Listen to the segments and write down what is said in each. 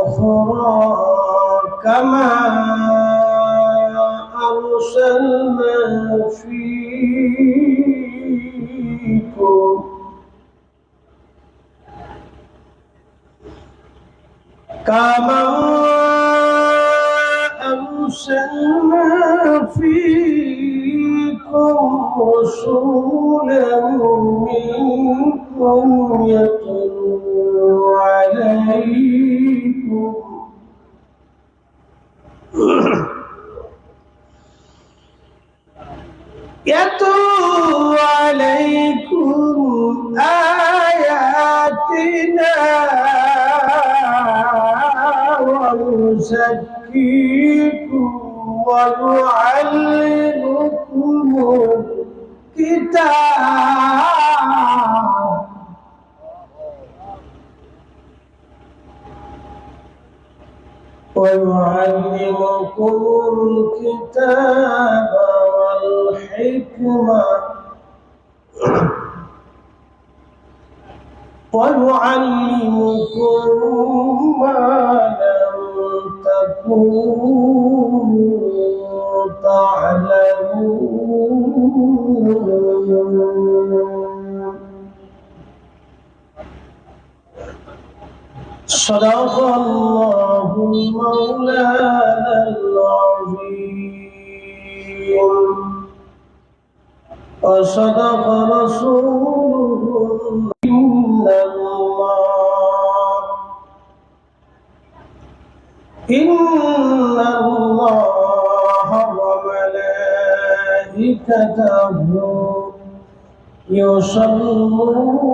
أخرى كما أرسلنا فيكم رسولا منكم يتلو عليكم آياتنا ويزكيكم ويعلمكم الكتاب والحكمة ويعلمكم ما لم تكونوا تعلمون. صدق الله مولانا العظيم وصدق رسوله. إن الله وملائكته يصلون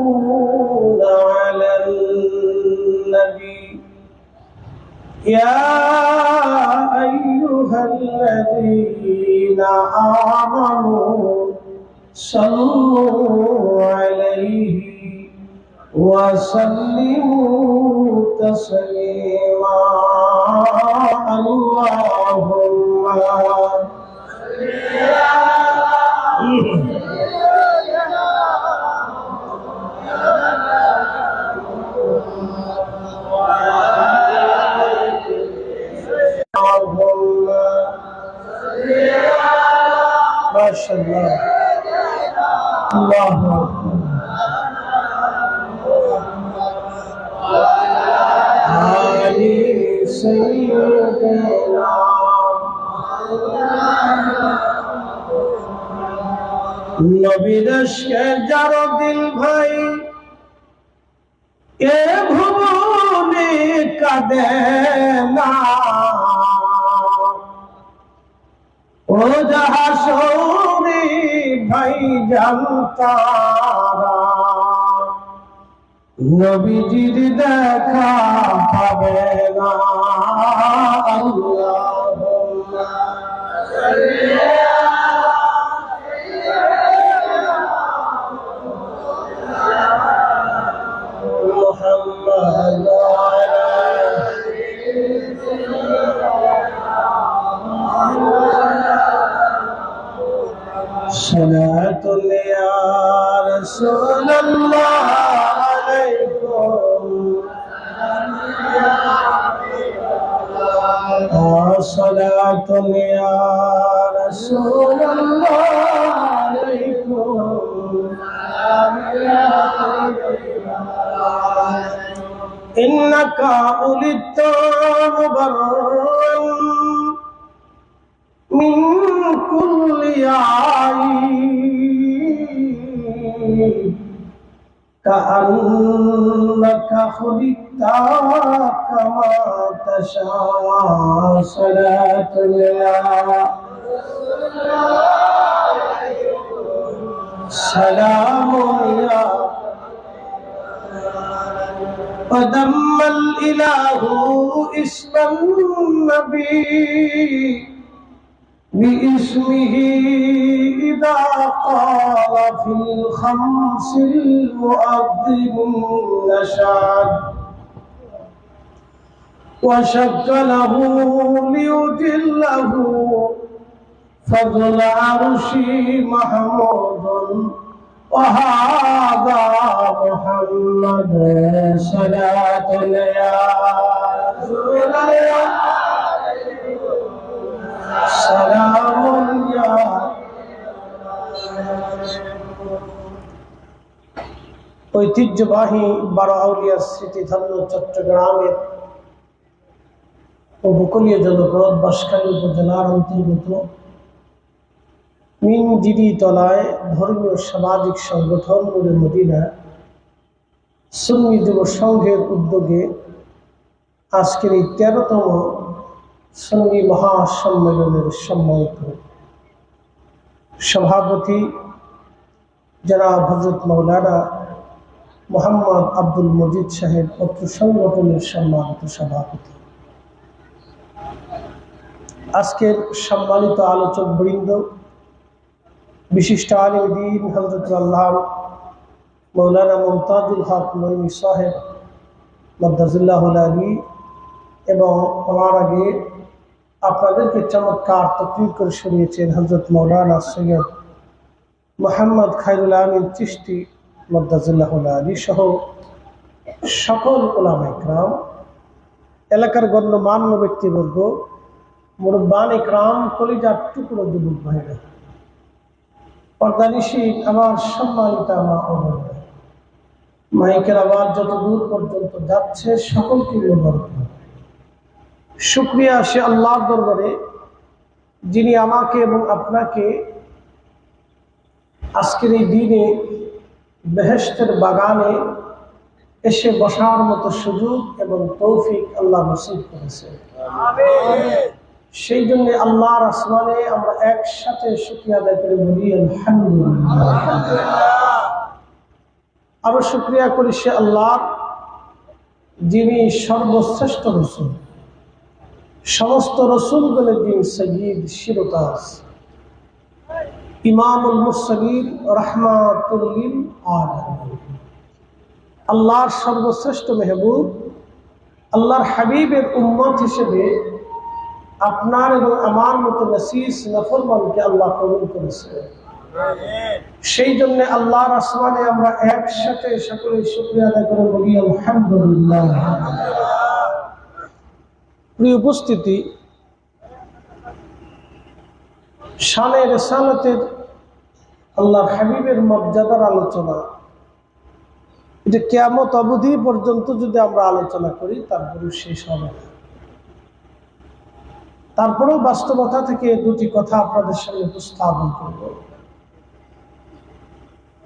على النبي يا أيها الذين آمنوا صلوا عليه وسلموا تسليما. اللهم ما شاء الله. الله أكبر. নবী দেশকে যার দিল ভাই এ ভুবনে কাঁদে না, ও জাহাসরি ভাই জানতারা নবীজির দেখা পাবে না। আল্লাহুম্মা সাল্লি মুহাম্মাদ ওয়া আলা সালাতুল ইয়া রাসূলুল্লাহ صلاة يا رسول الله عليكم إنك ولدت مبرا من كل عيب كأنك خلقت كما تشاء. صلاة الله سلام يا وذم الإله اسم النبي باسمه إذا قال في الخمس المؤذن نشاد وشكله ليجله فضل عرشي محمود وهذا محمد. صلاة يا رسول সালামুন ইয়া ঐতিহ্যবাহী 12 আউলিয়ার স্মৃতিধন্য চট্টগ্রামের উপকূলীয় জনপদ বাঁশখালী উপজেলার অন্তর্গত মিনজিরি তলায় ধর্মীয় সামাজিক সংগঠন নূরে মদিনা সুন্নি যুব সংঘের উদ্যোগে আজকের এই 13তম সুন্নি মহাসম্মেলনের সম্মানিত সভাপতি জনাব হযরত মাওলানা মোহাম্মদ আব্দুল মজিদ সাহেব অত্র সংগঠনের সম্মানিত সভাপতি, আজকের সম্মানিত আলোচক বৃন্দ, বিশিষ্ট আলিম দ্বীন হযরত আল্লাহ মাওলানা মুমতাজুল হক নঈমী সাহেব মাদ্দাজিল্লাহুল আলী, এবং আমার আগে আপনাদেরকে চমৎকার তাকরীর করে শুনিয়েছেন হযরত মাওলানা সৈয়দ মোহাম্মদ খায়রুল আমিন চিশতি মাদ্দাজিল্লাহুল আলী সহ সকল উলামায়ে কেরাম, এলাকার গণ্যমান্য ব্যক্তিবর্গ, মুরব্বান ইকরাম, কলিজার টুকরো যুবক ভাইরা, পর্দানিশী আমার সম্মানিত মা ও বোনেরা, মাইকের আওয়াজ যত দূর পর্যন্ত যাচ্ছে সকলকে মোবারক। শুকরিয়া সে আল্লাহর দরবারে যিনি আমাকে এবং আপনাকে আজকের এই দিনে বেহেশতের বাগানে এসে বসার মতো সুযোগ এবং তৌফিক আল্লাহ নসিব করেছেন। সেই জন্য আল্লাহর আসমানে আমরা একসাথে শুকরিয়া আদায় করে বলি আলহামদুলিল্লাহ। আরো শুকরিয়া করি সে আল্লাহ যিনি সর্বশ্রেষ্ঠ রসুল, সমস্ত রসুলগণের যিনি সয়্যিদ শিরতাজ, ইমামুল মুরসালিন, রাহমাতুল লিল আলামিন, আল্লাহর সর্বশ্রেষ্ঠ মেহবুব, আল্লাহর হাবিবের উম্মত হিসেবে আপনার এবং আমার মতো নাসিস নাফরমানকে আল্লাহ কবুল করেছে। সেই জন্য আল্লাহর আসমানে আমরা একসাথে সকলে শুকরিয়া আদায় করে বলি আলহামদুলিল্লাহ। প্রিয় উপস্থিতি, শানে রিসালাতের আল্লাহর হাবিবের মর্যাদার আলোচনা, এটা কিয়ামত অবধি পর্যন্ত যদি আমরা আলোচনা করি তারপরে শেষ হবে না। তারপরেও বাস্তবতা থেকে দুটি কথা আপনাদের সামনে উপস্থাপন করব।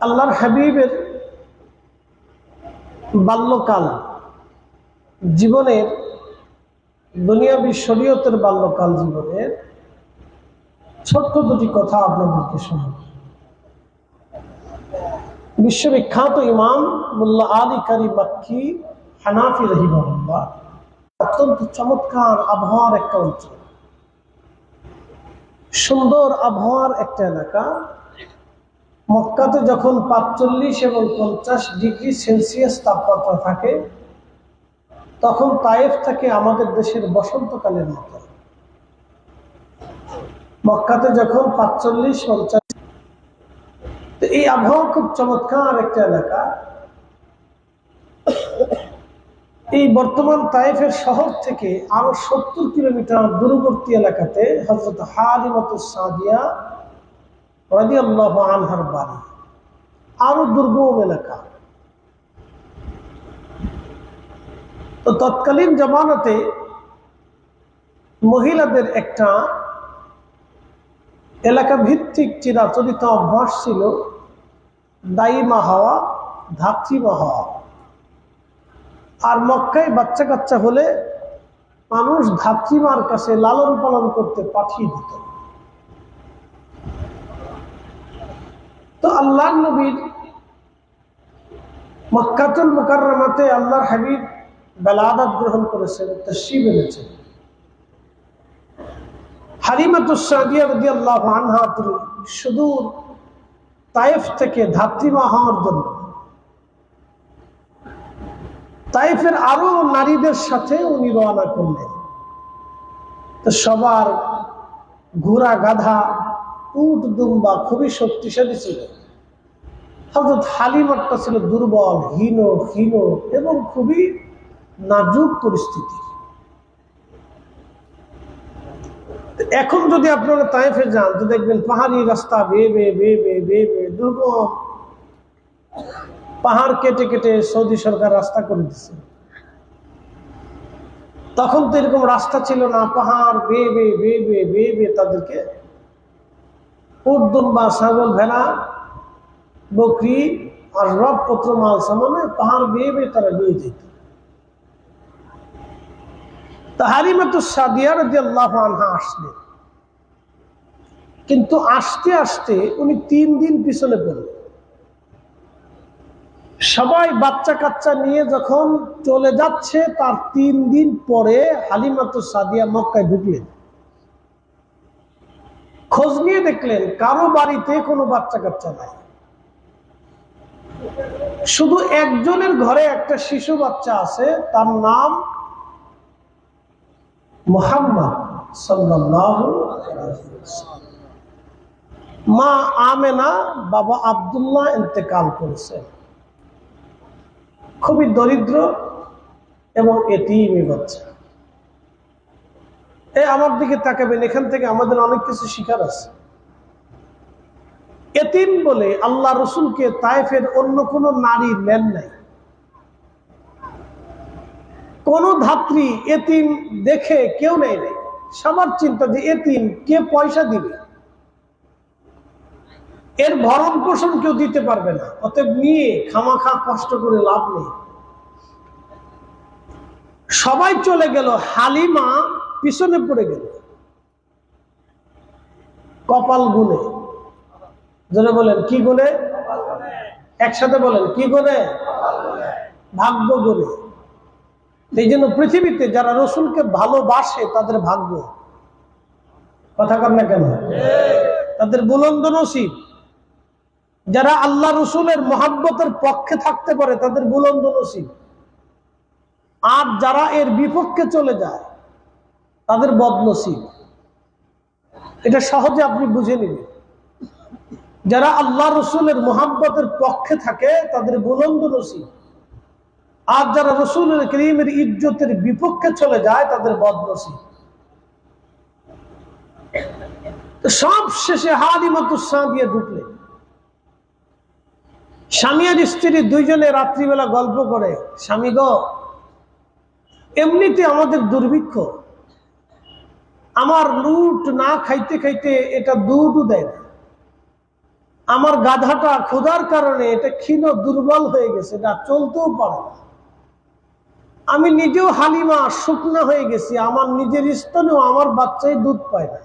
আল্লাহর হাবিবের বাল্যকাল জীবনের, দুনিয়াবী শরীয়তের বাল্যকাল জীবনের ছোট্ট দুটি কথা আপনাদেরকে শোনাব। বিশ্ববিখ্যাত ইমাম মুল্লা আলী কারি মাক্কি হানাফি রাহিমাহুল্লাহ, অত্যন্ত চমৎকার আবহাওয়ার একটা অঞ্চল, সুন্দর আবহাওয়ার একটা এলাকা। মক্কাতে যখন 45 এবং 50 ডিগ্রি সেলসিয়াস তাপমাত্রা থাকে, তখন তায়েফ থাকে আমাদের দেশের বসন্তকালের মতো। মক্কাতে যখন 45-50, এই আবহাওয়া খুব চমৎকার একটা এলাকা। এই বর্তমান তায়েফের শহর থেকে আরো 70 কিলোমিটার দূরবর্তী এলাকাতে হযরত হালিমাতুস সাদিয়া রাদিয়াল্লাহু আনহার বাড়ি, আরো দুর্গম এলাকা। তো তৎকালীন জামানাতে মহিলাদের একটা এলাকা ভিত্তিক চিরাচরিত অভ্যাস ছিল দাইমা হওয়া, ধাত্রীমা হওয়া। আর মক্কায় বাচ্চা কাচ্চা হলে মানুষ ধাত্রীমার কাছে লালন পালন করতে পাঠিয়ে দিত। তো আল্লাহর নবীর মক্কাতুল মুকাররমাতে আল্লাহর হাবিব বেলাদাত গ্রহণ করেছেন, তাশরীফ এনেছেন। হালিমাতুস সাদিয়া রাদিয়াল্লাহু আনহা তিনি সুদূর তায়েফ থেকে ধাত্রীমা হওয়ার জন্য তায়েফের আরো নারীদের সাথে উনি রওনা করলেন। তো সবার ঘোড়া, গাধা, উট, দুম্বা খুবই শক্তিশালী ছিল। হযরত হালিমারটা ছিল দুর্বল, হীন এবং খুবই নাজুক পরিস্থিতি। এখন যদি আপনারা তায়েফে যান তো দেখবেন পাহাড়ি রাস্তা বেয়ে বেয়ে বেয়ে বেয়ে বেয়ে বেয়ে দুর্গম, পাহাড় কেটে কেটে সৌদি সরকার রাস্তা করে দিচ্ছে। তখন তো এরকম রাস্তা ছিল না, পাহাড় বেয়ে বেয়ে বেয়ে বেয়ে বেয়ে বেয়ে তাদেরকে উট দুম্বা ছাগল ভেড়া বকরি আর রবপত্র মাল সামানে পাহাড় বেয়ে বেয়ে তারা নিয়ে যেত। তা হালিমাতুস সাদিয়া রাদিয়াল্লাহু আনহা আসলেন, কিন্তু আসতে আসতে উনি 3 দিন পিছনে পড়লেন। সবাই বাচ্চা কাচ্চা নিয়ে যখন চলে যাচ্ছে তার 3 দিন পরে হালিমাতুস সাদিয়া মক্কায় ঢুকলেন। খোঁজ নিয়ে দেখলেন কারো বাড়িতে কোনো বাচ্চা কাচ্চা নাই, শুধু একজনের ঘরে একটা শিশু বাচ্চা আছে, তার নাম মুহাম্মদ সাল্লাল্লাহু আলাইহি ওয়াসাল্লাম। মা আমেনা বাবা আব্দুল্লাহ ইন্তেকাল করেছেন, খুবই দরিদ্র এবং এতিম বাচ্চা। আমার দিকে তাকাবেন, এখান থেকে আমাদের অনেক কিছু শিখার আছে। এতিম বলে আল্লাহ রসুলকে তায়েফের অন্য কোন নারী নেন নাই। কোন ধাত্রী এতিম দেখে কেউ নেয় নাই। সবার চিন্তা যে এতিম কে পয়সা দিবে, এর ভরণ পোষণ কেউ দিতে পারবে না, অতএব নিয়ে খামাখা কষ্ট করে লাভ নেই। সবাই চলে গেল, হালিমা পিছনে পড়ে গেল কপাল গুনে। যারা বলেন কি গুনে? একসাথে বলেন কি গুনে? ভাগ্য গুনে। এই জন্য পৃথিবীতে যারা রসুলকে ভালোবাসে তাদের ভাগ্য, কথা কর না কেন, তাদের বুলন্দ নসিব। যারা আল্লাহ রসুলের মহাব্বতের পক্ষে থাকতে পারে তাদের বুলন্দ নসিব, আর যারা এর বিপক্ষে চলে যায় তাদের বদনসিব। এটা সহজে আপনি বুঝে নিবেন। যারা আল্লাহ রসুলের মহাব্বতের পক্ষে থাকে তাদের বুলন্দ নসিব, আর যারা রসুলের করিমের ইজ্জতের বিপক্ষে চলে যায় তাদের বদনসিব। সব শেষে হালিমাতুস সাদিয়া ঢুকলেন। স্বামী আর স্ত্রী দুইজনে রাত্রিবেলা গল্প করে, স্বামী গো, এমনিতে আমাদের দুর্ভিক্ষ, আমার লুট না খাইতে খাইতে এটা দুধও দেয় না, আমার গাধাটা ক্ষুধার কারণে এটা ক্ষীণ দুর্বল হয়ে গেছে, না চলতেও পারে না, আমি নিজেও হালিমা শুকনা হয়ে গেছি, আমার নিজের স্তনেও আমার বাচ্চাই দুধ পায় না,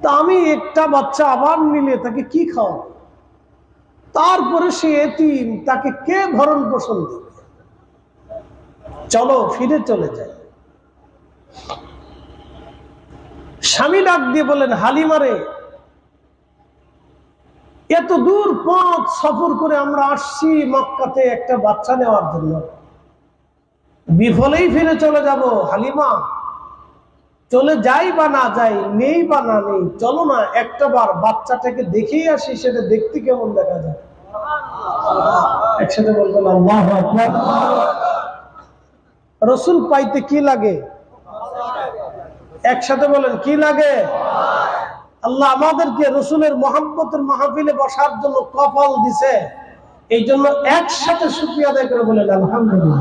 তা আমি একটা বাচ্চা আবার নিলে তাকে কি খাওয়াবো? তারপরে সে এতিম, তাকে কে ভরণ পোষণ দেবে? চলো ফিরে চলে যাই। স্বামী ডাক দিয়ে বলেন, হালিমারে, এত দূর পথ সফর করে আমরা আসছি মক্কাতে একটা বাচ্চা নেওয়ার জন্য, বিফলেই ফিরে চলে যাব। হালিমা, চলে যাই বা না যাই, নেই বা না নেই, চলো না একটা বার বাচ্চাটাকে দেখেই আসি, সেটা দেখতে কেমন দেখা যায়। একসাথে বলবেন আল্লাহু আকবার। রসুল পাইতে কি লাগে? একসাথে বলেন কি লাগে? আল্লাহ আমাদেরকে রসুলের মহব্বতের মাহফিলে বসার জন্য কপাল দিছে, এই জন্য একসাথে শুকরিয়া আদায় করে বলেন আলহামদুলিল্লাহ।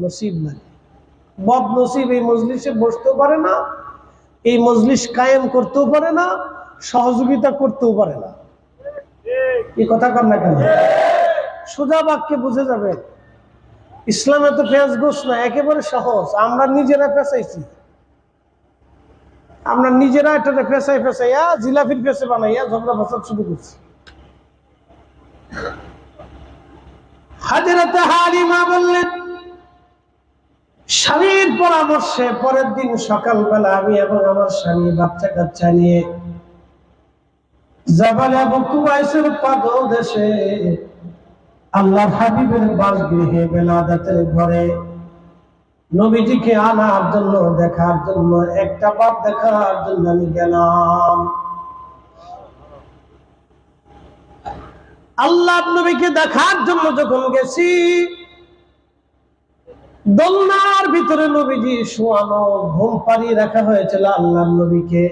নসিব লাগে, বদ নসিব এই মজলিসে বসতেও পারে না, এই মজলিস কায়েম করতেও পারে না, সহযোগিতা করতেও পারে না। এই কথা কর না কেন? সোজা বাক্যে বুঝে যাবে। ইসলাম এত পেঁয়াজ গোস না, একেবারে সহজ। আমরা নিজেরা পেঁচাইছি, আমরা নিজেরা এটা পেঁচাই পেঁচাইয়া জিলাপির পেঁচে বানাইয়া ঝগড়া ফাসাদ শুরু করছি। হাজরাতে হালিমা বললেন, স্বামীর পরামর্শে পরের দিন সকালবেলা আমি এবং আমার স্বামী বাচ্চা কাচ্চা নিয়ে জাবালে আবু কুবাইসের পাদদেশে আল্লাহর হাবিবের বাসগৃহে বেলাদাতের ঘরে নবীজিকে আনার জন্য, দেখার জন্য, একটা বার দেখার জন্য আমি গেলাম। আল্লাহর নবীকে দেখার জন্য যখন গেছি, দোলনার ভিতরে নবীজি শোয়ানো, ঘুম পাড়িয়ে রাখা হয়েছিল আল্লাহর নবীকে।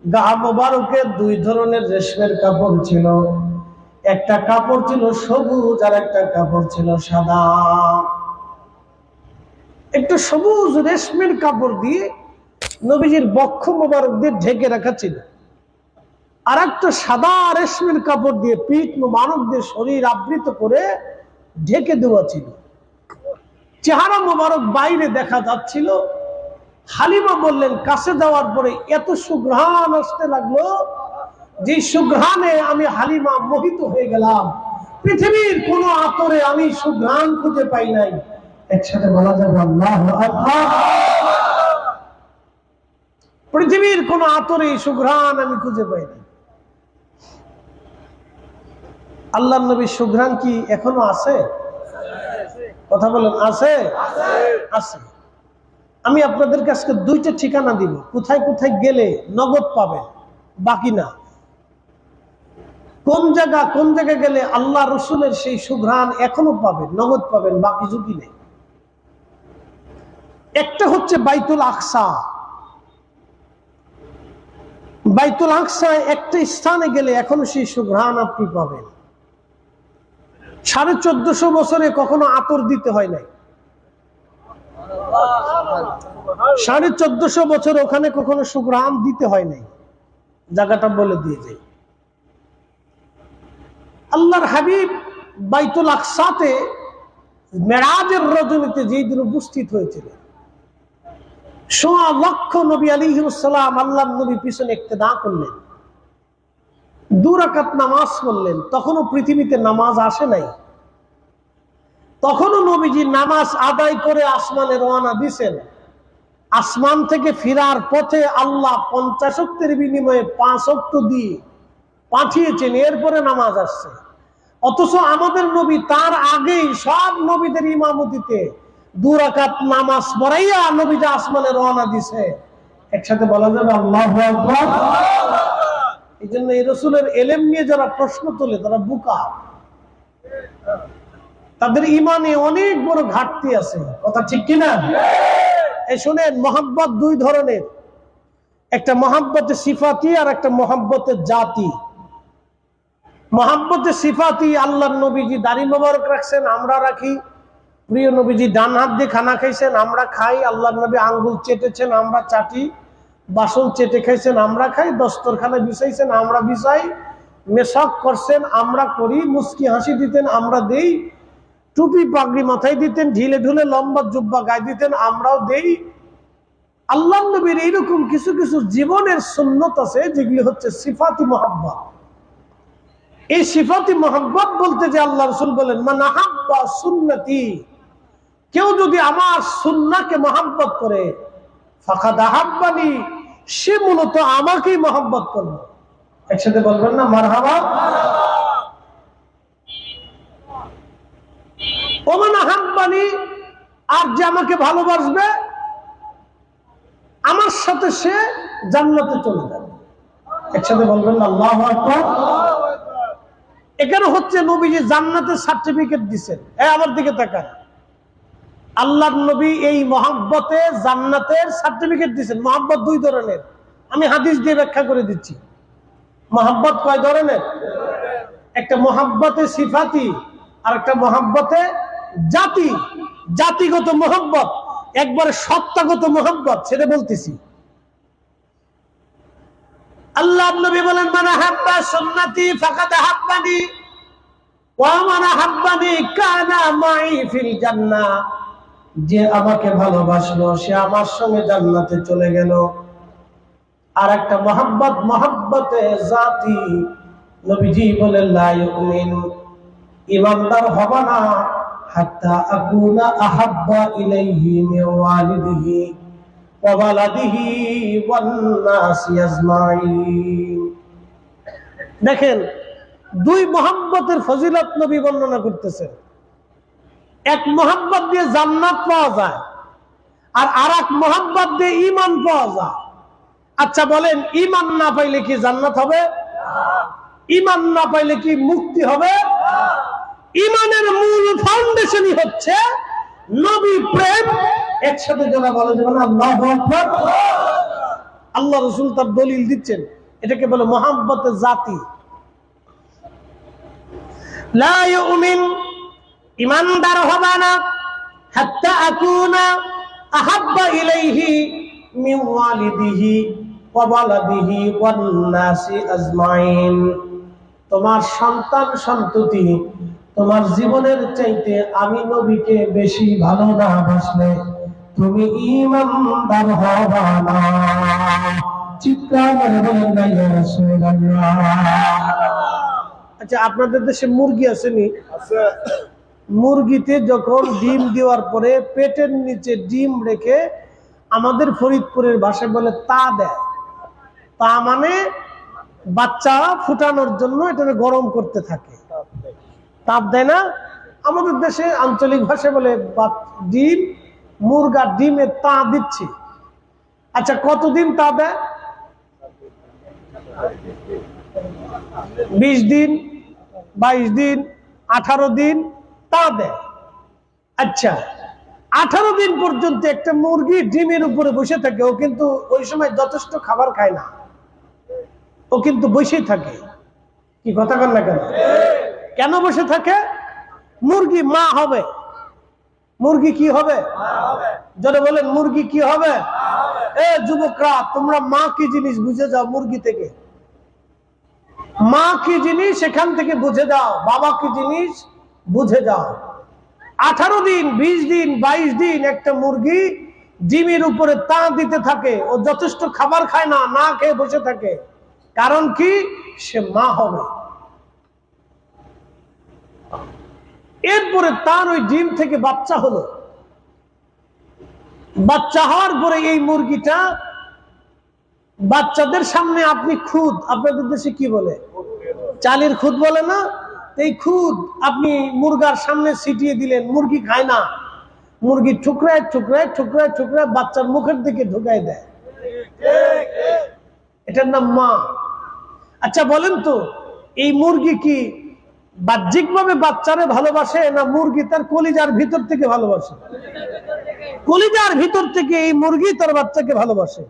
গা মোবারকে দুই ধরনের রেশমের কাপড় ছিল, একটা কাপড় ছিল সবুজ আর একটা কাপড় ছিল সাদা। একটু সবুজ রেশমের কাপড় দিয়ে নবীজির বক্ষ মোবারক দিয়ে ঢেকে রাখা ছিল, আর একটা সাদা রেশমের কাপড় দিয়ে পিঠ মোবারক দিয়ে শরীর আবৃত করে ঢেকে দেওয়া ছিল। চেহারা মোবারক বাইরে দেখা যাচ্ছিল। হালিমা বললেন, কাছে যাওয়ার পরে এত সুঘ্রাণ আসতে লাগলো, যে সুঘ্রাণে আমি হালিমা মোহিত হয়ে গেলাম। পৃথিবীর কোন আতরে আমি সুঘ্রাণ খুঁজে পাই নাই। একসাথে বলা যাবে আল্লাহু আকবার। পৃথিবীর কোন আতরে সুঘ্রাণ আমি খুঁজে পাই নাই। আল্লাহর নবীর সুঘ্রাণ কি এখনো আছে? কথা বলেন, আছে? আছে। আমি আপনাদের কাছে দুইটা ঠিকানা দিব, কোথায় কোথায় গেলে নগদ পাবেন, বাকি না। কোন জায়গা গেলে আল্লাহ রসুলের সেই সুঘ্রাণ এখনো পাবেন, নগদ পাবেন, বাকি ঝুঁকি নেই। একটা হচ্ছে বাইতুল আকসা। বাইতুল আকসায় একটা স্থানে গেলে এখনো সেই সুঘ্রাণ আপনি পাবেন। 1450 বছরে কখনো আতর দিতে হয় নাই। 1450 বছর ওখানে কখনো সুঘ্রাণ দিতে হয় নাই। জায়গাটা বলে দিয়ে যাই। আল্লাহর হাবিব বাইতুল আকসাতে মেরাজের রজনীতে যেই দিন উপস্থিত হয়েছিলেন, 1.25 লক্ষ নবী আলাইহিস সালাম আল্লাহর নবী পিছনে ইক্তেদা করলেন, 2 রাকাত নামাজ পড়লেন। তখনও পৃথিবীতে নামাজ আসে নাই। তখনও নবীজি নামাজ আদায় করে আসমানে রওনা দিয়েছেন। আসমান থেকে ফিরার পথে আল্লাহ 50 ওয়াক্তের বিনিময়ে 5 ওয়াক্ত দিয়ে পাঠিয়েছেন, এরপরে নামাজ আসছে। অথচ আমাদের নবী তার আগেই সব নবীদের ইমামতিতে 2 রাকাত নামাজ পড়াইয়া নবীজি আসমানে রওনা দিছে। একসাথে বলা যাবে আল্লাহু আকবার। এই জন্য এই রাসূলের ইলম নিয়ে যারা প্রশ্ন তোলে তারা বোকা, তাদের ইমানে অনেক বড় ঘাটতি আছে। কথা ঠিক কিনা? এই শুনেন, মহব্বত 2 ধরনের, একটা মহব্বতে সিফাতি আর একটা মহব্বতে জাতি। মহব্বতে সিফাতি, আল্লাহর নবীজি দাড়ি মোবারক রাখছেন, আমরা রাখি। প্রিয় নবীজি ডান হাত দিয়ে খানা খাইছেন, আমরা খাই। আল্লাহর নবী আঙ্গুল চেটেছেন, আমরা চাটি। বাসন চেটে খাইছেন, আমরা খাই। দস্তরখানা বিছাইছেন, আমরা বিছাই। মেশক করছেন, আমরা করি। মুস্কি হাসি দিতেন, আমরা দেই। টুপি পাগড়ি মাথায় দিতেন, ঢিলে ঢুলে লম্বা জুব্বা গায়ে দিতেন, আমরাও দেই। আল্লাহর নবীর এইরকম কিছু কিছু জীবনের সুন্নত আছে যেগুলি হচ্ছে সিফাতি মহব্বত। এই সিফাতি মহব্বত বলতে যে আল্লাহ রাসূল বলেন, মান আহাব্বা সুন্নতি, কেউ যদি আমার সুন্নাহকে মহব্বত করে, ফাকাদ আহাব্বানি, সে মূলত আমাকেই মহব্বত করলো। একসাথে বলবেন না মারহাবা? ওমান আহাব্বানি, আর যে আমাকে ভালোবাসবে আমার সাথে সে জান্নাতে চলে যাবে। একসাথে বলবেন না আল্লাহু আকবার। এখানে হচ্ছে নবীজি জান্নাতের সার্টিফিকেট দিচ্ছেন। আমার দিকে তাকান, আল্লাহর নবী এই মহব্বতে জান্নাতের সার্টিফিকেট দিচ্ছেন। মহব্বত 2 ধরনের, আমি হাদিস দিয়ে ব্যাখ্যা করে দিচ্ছি। মহব্বত কয় ধরনের? একটা মহব্বতে সিফাতি আর একটা মহব্বতে জাতি। জাতিগত মহব্বত, একবারে সত্তাগত মহব্বত, সেটা বলতেছি। আল্লাহর নবী বলেন, মান আহাব্বা সুন্নতি ফাকাদ আহাব্বানি ওয়া মান আহাব্বানি কানা মাই ফিল জান্নাহ, যে আমাকে ভালোবাসলো সে আমার সঙ্গে জান্নাতে চলে গেল। আর একটা মহব্বত, মহব্বতে জাতি, নবীজি বলেন, লা ইউমিন, ঈমানদার হবে না হাত্তা আকুনা আহাব্বা ইলাইহি মিন ওয়ালিদিহি ওয়া ওয়ালাদিহি ওয়ান নাসি আজমাইন। দেখেন, 2 মহব্বতের ফজিলত নবী বর্ণনা করতেছেন। এক মহব্বত দিয়ে জান্নাত পাওয়া যায়, আর আরেক মহব্বত দিয়ে ঈমান পাওয়া যায়। আচ্ছা বলেন, ঈমান না পাইলে কি জান্নাত হবে? ঈমান না পাইলে কি মুক্তি হবে? ঈমানের মূল ফাউন্ডেশনই হচ্ছে নবী একসাথে যারা বলা যাবে না আল্লাহু আকবার। আল্লাহ রাসূল তার দলিল দিচ্ছেন, এটাকে বলে মুহাব্বতের জাতি। লা ইউমিন, ইমানদার হবে না হাত্তা আকুনা আহাব্বা ইলাইহি মিন ওয়ালিদিহি ওয়া ওয়ালাদিহি ওয়ান নাসি আজমাইন। তোমার সন্তান সন্ততি তোমার জীবনের চাইতে আমি নবীকে বেশি ভালো না বাসলে তুমি ঈমানদার হবে না। চিৎকার করে বলেন না ইয়া রাসূলুল্লাহ। আচ্ছা, আপনাদের দেশে মুরগি আসেনি? আছে। মুরগিতে যখন ডিম দেওয়ার পরে পেটের নিচে ডিম রেখে আমাদের ফরিদপুরের ভাষায় বলে তা দেয়। তা মানে বাচ্চা ফুটানোর জন্য এটাকে গরম করতে থাকে, তাপ দেয় না? আমাদের দেশে আঞ্চলিক ভাষায় বলে ডিম, মুরগা ডিমে তা দিচ্ছে। আচ্ছা, কতদিন তা দেয়? 20 দিন, 22 দিন, 18 দিন তা দেয়। আচ্ছা, 18 দিন পর্যন্ত একটা মুরগি ডিমের উপরে বসে থাকে। ও কিন্তু ওই সময় যথেষ্ট খাবার খায় না, ও কিন্তু বসেই থাকে। কি কথা বল না কেন? কেন বসে থাকে? মুরগি মা হবে। মুরগি কি হবে? যারা বলেন মুরগি কি হবে? এ যুবকরা, তোমরা মা কি জিনিস বুঝে যাও। মুরগি থেকে মা কি জিনিস সেখান থেকে বুঝে যাও, বাবা কি জিনিস বুঝে যাও। 18 দিন, 20 দিন, 22 দিন একটা মুরগি ডিমের উপরে তা দিতে থাকে। ও যথেষ্ট খাবার খায় না, না খেয়ে বসে থাকে। কারণ কি? সে মা হবে। এরপরে তার ওই ডিম থেকে বাচ্চা হলো। বাচ্চা হওয়ার পরে এই মুরগিটা বাচ্চাদের সামনে আপনি খুদ, আপনাদের দেশে কি বলে? চালের খুদ বলে না? এই খুদ আপনি মুরগার সামনে ছিটিয়ে দিলেন। মুরগি খায় না, মুরগি ঠুকরায় ঠুকরায় ঠুকরায় ঠুকরায় বাচ্চার মুখের দিকে ঢুকাই দেয়। এটার নাম মা। আচ্ছা বলেন তো, এই মুরগি কি বাহ্যিক ভাবে বাচ্চারে ভালোবাসে, না মুরগি তার কলিজার ভিতর থেকে ভালোবাসে? কলিজার ভিতর থেকে এই মুরগি তার বাচ্চাকে ভালোবাসে।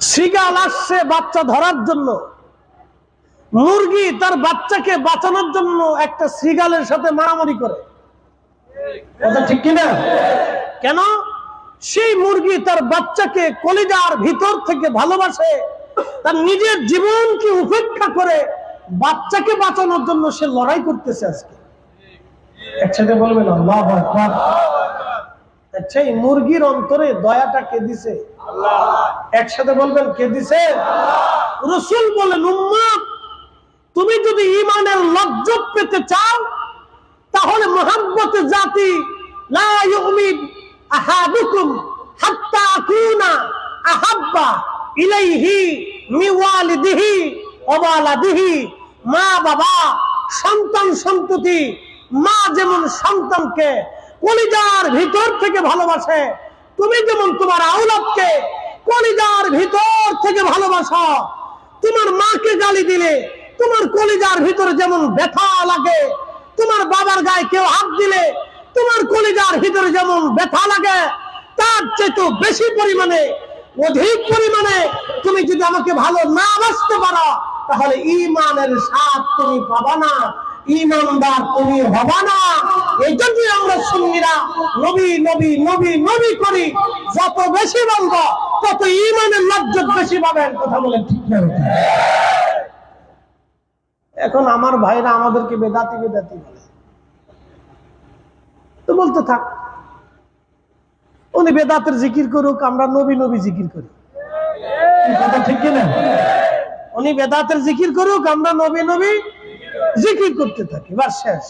শৃগাল আসছে বাচ্চা ধরার জন্য, মুরগি তার বাচ্চাকে বাঁচানোর জন্য একটা শৃগালের সাথে মারামারি করে। কথা ঠিক কিনা? কেন? সেই মুরগি তার বাচ্চাকে কলিজার ভিতর থেকে ভালোবাসে। তার নিজের জীবনকে উপেক্ষা করে বাচ্চাকে বাঁচানোর জন্য সে লড়াই করতেছে। আজকে একসাথে বলবেন আল্লাহু আকবার। আচ্ছা, এই মুরগির অন্তরে দয়াটা কে দিছে? আল্লাহ। একসাথে বলবেন কে দিছে? রাসূল বলেন, উম্মত তুমি যদি ঈমানের লজ্জত পেতে চাও তাহলে মুহাব্বতে জাতি লা ইউমিন আহাদুকুম হাত্তা আকুনা আহাব্বা ইলাইহি মিন ওয়ালিদিহি ওয়া ওয়ালাদিহি। মা বাবা, সন্তান সন্ততি, মা যেমন সন্তানকে কলিজার ভিতর থেকে ভালোবাসে, তুমি যেমন তোমার আওলাদকে কলিজার ভিতর থেকে ভালোবাসো। তোমার মাকে গালি দিলে তোমার কলিজার ভিতরে যেমন ব্যথা লাগে, তোমার বাবার গায়ে কেউ হাত দিলে তোমার কলিজার ভিতরে যেমন ব্যথা লাগে, তার চেয়ে বেশি পরিমাণে, অধিক পরিমাণে তুমি যদি আমাকে ভালো না বাসতে পারো তাহলে ঈমানের স্বাদ তুমি পাবা না, ঈমানদার তুমি হবা না। এই জন্যই আমরা সুন্নিরা নবী নবী নবী নবী করি। যত বেশি বলবো তত ঈমানের লজ্জত বেশি পাবেন। কথা বলেন ঠিক না? এখন আমার ভাইরা আমাদেরকে বেদাতি বেদাতি বলে, তো বলতে থাক। উনি বেদাতের জিকির করুক, আমরা নবী নবী জিকির করি। কথা ঠিক কিনা? উনি বেদাতের জিকির করুক, আমরা নবী নবী জিকির করতে থাকি, বাস শেষ।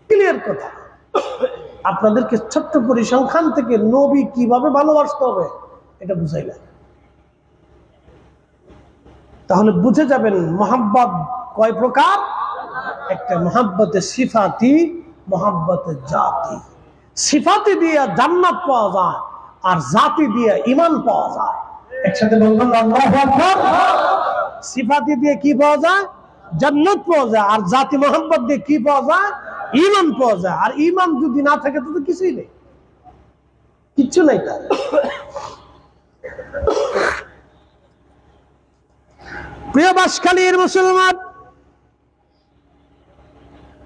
ক্লিয়ার কথা। আপনাদেরকে ছোট্ট পরিসংখ্যান থেকে নবী কিভাবে ভালোবাসতে হবে এটা বুঝাইলাম। তাহলে বুঝে যাবেন মহাব্বত কয় প্রকার। একটা মহাব্বতে সিফাতি, মহাব্বতে জাতি। সিফাতি দিয়ে জান্নাত পাওয়া যায়, আর জাতি দিয়ে ঈমান পাওয়া যায়। একসাথে বলবেন আল্লাহু আকবার। সিফাতি দিয়ে কি পাওয়া যায়? জান্নাত পাওয়া যায়। আর জাতি মহাব্বত দিয়ে কি পাওয়া যায়? ঈমান পাওয়া যায়। আর ঈমান যদি না থাকে তো কিছুই নেই, কিচ্ছু নাই তার। প্রিয় বাসখালীর মুসলমান,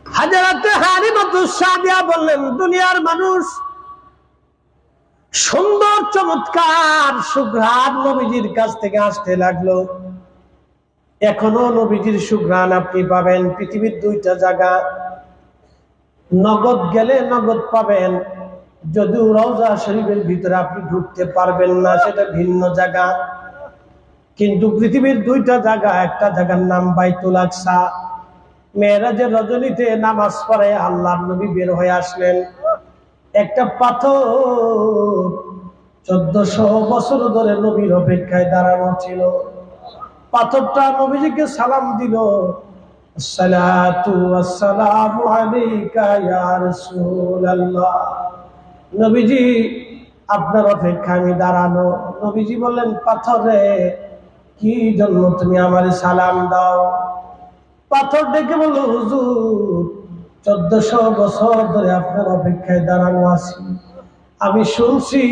হাজরাতে হালিমাতুস সাদিয়া বললেন, দুনিয়ার মানুষ সুন্দর চমৎকার সুঘ্রাণ নবীজির কাছ থেকে আসতে লাগলো। এখনো নবীজির সুঘ্রাণ আপনি পাবেন পৃথিবীর দুইটা জায়গা। নগদ গেলে নগদ পাবেন, যদিও রওজা শরীফের ভিতরে আপনি ঢুকতে পারবেন না, সেটা ভিন্ন জায়গা। কিন্তু পৃথিবীর দুইটা জায়গা, একটা জায়গার নাম বাইতুল আকসা। মেরাজের রজনীতে নামাজ পড়ে আল্লাহর নবী বের হয়ে আসলেন। একটা পাথর 1400 বছর ধরে নবীর অপেক্ষায় দাঁড়ানো ছিল। পাথরটা নবীজিকে সালাম দিল, আসসালাতু ওয়াসসালামু আলাইকা ইয়া রাসূলুল্লাহ। নবীজি আপনার অপেক্ষায় আমি দাঁড়ানো। নবীজি বললেন, পাথরে কি জন্য তুমি আমারে সালাম দাও? পাথর ডেকে বলল, হুজুর 1400 বছর ধরে আপনার অপেক্ষায় দাঁড়ানো আছি। আমি শুনছি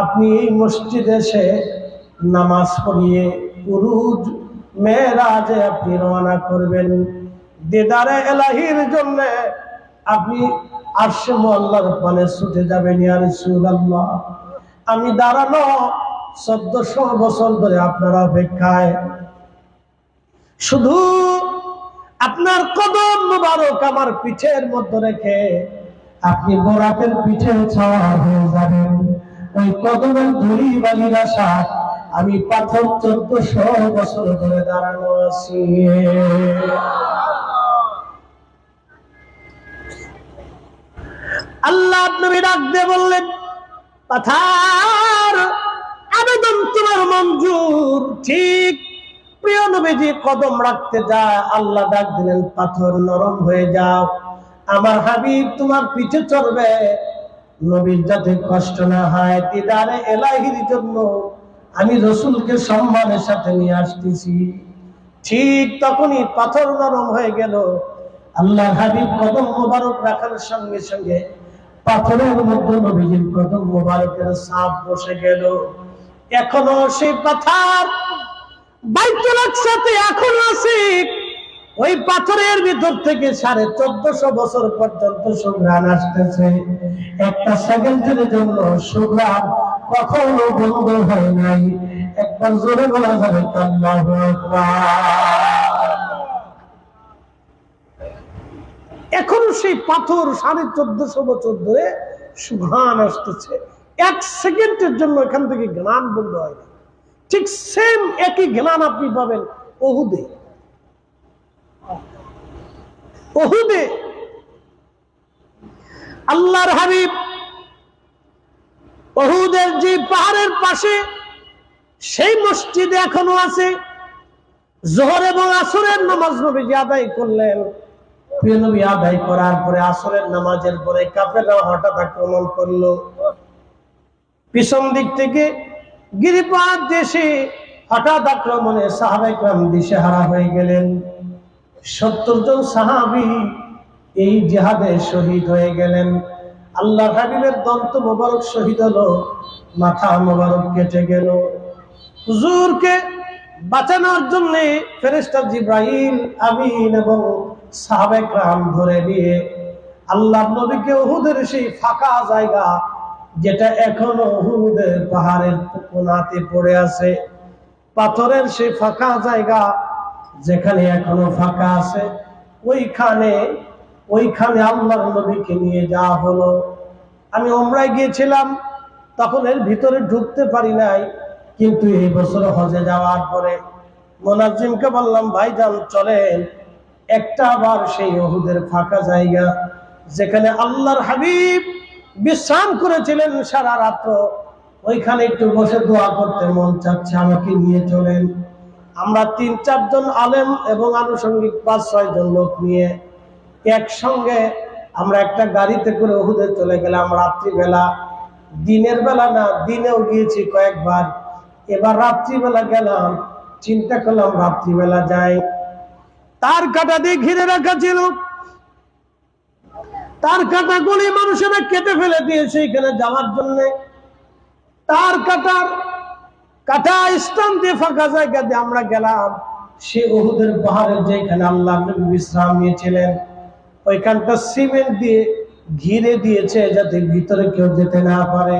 আপনি এই মসজিদে এসে নামাজ পড়িয়ে উরুজ মেরাজে আপনি রওনা করবেন, দিদারে এলাহির জন্য আপনি আরশে মুআল্লার পানে ছুটে যাবেন ইয়া রাসূলুল্লাহ। আমি দাঁড়ানো 1400 বছর ধরে আপনার অপেক্ষায়, শুধু আপনার কদম মুবারক আমার পিঠের মধ্যে রেখে আপনি বোরাকের পিঠে ছাওয়া হয়ে যাবেন। ওই কদমের ধুলি বালির আশা আমি পাথর 1400 বছর ধরে দাঁড়ানো আছি। আল্লাহ নবী ডাক দিয়ে বললেন, পাথর আবেদন তোমার মঞ্জুর। ঠিক প্রিয় নবীজি কদম রাখতে যায়, আল্লাহ ডাক দিলেন, পাথর নরম হয়ে যাও, আমার হাবিব তোমার পিঠে চড়বে। নবীর যাতে কষ্ট না হয়, দিদারে এলাহির জন্য আমি রসুলকে সম্মানের সাথে নিয়ে আসতেছি। ঠিক তখনই পাথর নরম হয়ে গেল। আল্লাহ হাবিব কদম মোবারক রাখার সঙ্গে সঙ্গে পাথরের মধ্যে নবীজির কদম মোবারকের ছাপ বসে গেল। এখনো সেই পাথর বাইতুল আকসাতে এখনো আছে। ওই পাথরের ভিতর থেকে 1450 বছর পর্যন্ত সুঘ্রাণ আসতেছে। একটা সেকেন্ডের জন্য সুঘ্রাণ কখনো বন্ধ হয় নাই। একবার জোরে বলা যাবে আল্লাহু আকবার। এখন সেই পাথর 1450 বছর ধরে সুঘ্রাণ আসতেছে। এক সেকেন্ডের জন্য এখান থেকে ঘ্রাণ বন্ধ হয় না। ঠিক সেম একই ঘ্রাণ আপনি পাবেন উহুদে। উহুদে আল্লাহর হাবিব উহুদের যে পাহাড়ের পাশে সেই মসজিদে এখনো আছে। যোহর এবং আসরের নামাজ নবীজি আদায় করলেন। প্রিয় নবী আদায় করার পরে আসরের নামাজের পরে কাফেররা হঠাৎ আক্রমণ করলো। পিছন দিক থেকে গিরিপথ দেশে হঠাৎ আক্রমণে সাহাবায়ে কেরাম দিশেহারা হয়ে গেলেন। 70 জন সাহাবী এই জিহাদে শহীদ হয়ে গেলেন। আল্লাহর হাবিবের দন্ত মোবারক শহীদ হলো, মাথা মোবারক কেটে গেল। হুজুরকে বাঁচানোর জন্য ফেরেশতা জিবরাইল আমিন এবং সাহাবায়ে কেরাম ধরে নিয়ে আল্লাহর নবীকে উহুদের সেই ফাঁকা জায়গা, যেটা এখনো উহুদের পাহাড়ের কোণাতে পড়ে আছে, পাথরের সেই ফাঁকা জায়গা যেখানে এখনো ফাঁকা আছে, ওইখানে আল্লাহর নবীকে নিয়ে যাওয়া হলো। আমি উমরায় গিয়েছিলাম, তখন এর ভিতরে ঢুকতে পারি নাই, কিন্তু এই বছর হজে যাওয়ার পরে মুনাজ্জিমকে বললাম, ভাইজান চলেন একটা আবার সেই উহুদের ফাঁকা জায়গা যেখানে আল্লাহর হাবিব বিশ্রাম করেছিলেন সারা রাত্র, ওইখানে একটু বসে দোয়া করতে মন চাচ্ছে, আমাকে নিয়ে চলেন। আমরা 3-4 জন আলেম এবং আনুষঙ্গিক 5-6 জন লোক নিয়ে একসঙ্গে আমরা একটা গাড়িতে করে উহুদে চলে গেলাম রাত্রিবেলা। দিনের বেলা না, দিনেও গিয়েছি কয়েকবার, এবার রাত্রিবেলা গেলাম। চিন্তা করলাম রাত্রিবেলা যাই। তার কাটা দিয়ে ঘিরে রাখা ছিল, তার কাটাগুলি মানুষেরা কেটে ফেলে দিয়েছে এখানে যাওয়ার জন্য। তার কাটা স্থান দিয়ে, ফাঁকা জায়গা দিয়ে আমরা গেলাম। সে উহুদের পাহাড়ের যেখানে আল্লাহ নবী বিশ্রাম নিয়েছিলেন, ওইখানটা সিমেন্ট দিয়ে ঘিরে দিয়েছে যাতে ভিতরে কেউ যেতে না পারে,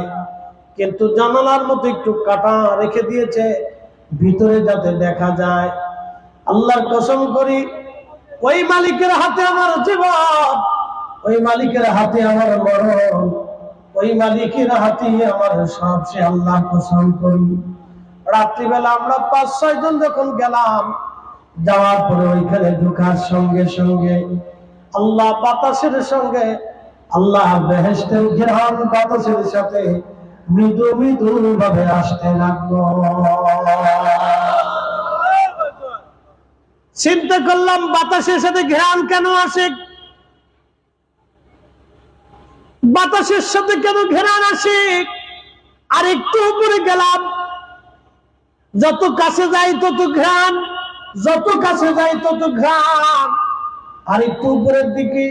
কিন্তু জানালার মতো একটু কাটা রেখে দিয়েছে ভিতরে যাতে দেখা যায়। আল্লাহর কসম করি, ওই মালিকের হাতে আমার জীবন, ওই মালিকের হাতে আমার মরণ, ওই মালিকের হাতে আমার সব। সে আল্লাহর কসম করি, রাত্রিবেলা আমরা 5-6 জন যখন গেলাম, যাওয়ার পরে ওইখানে ঢোকার সঙ্গে সঙ্গে আল্লাহ বাতাসের সঙ্গে, আল্লাহ বেহেশতের ঘেরান বাতাসের সাথে মৃদু মৃদু ভাবে আসতে লাগলো। চিন্তা করলাম বাতাসের সাথে ঘেরান কেন আসে, বাতাসের সাথে কেন ঘেরান আসে। আর একটু উপরে গেলাম, যত কাছে যাই তত ঘ্রাণ, যত কাছে যাই তত ঘ্রাণ। আর একটু উপরের দিকে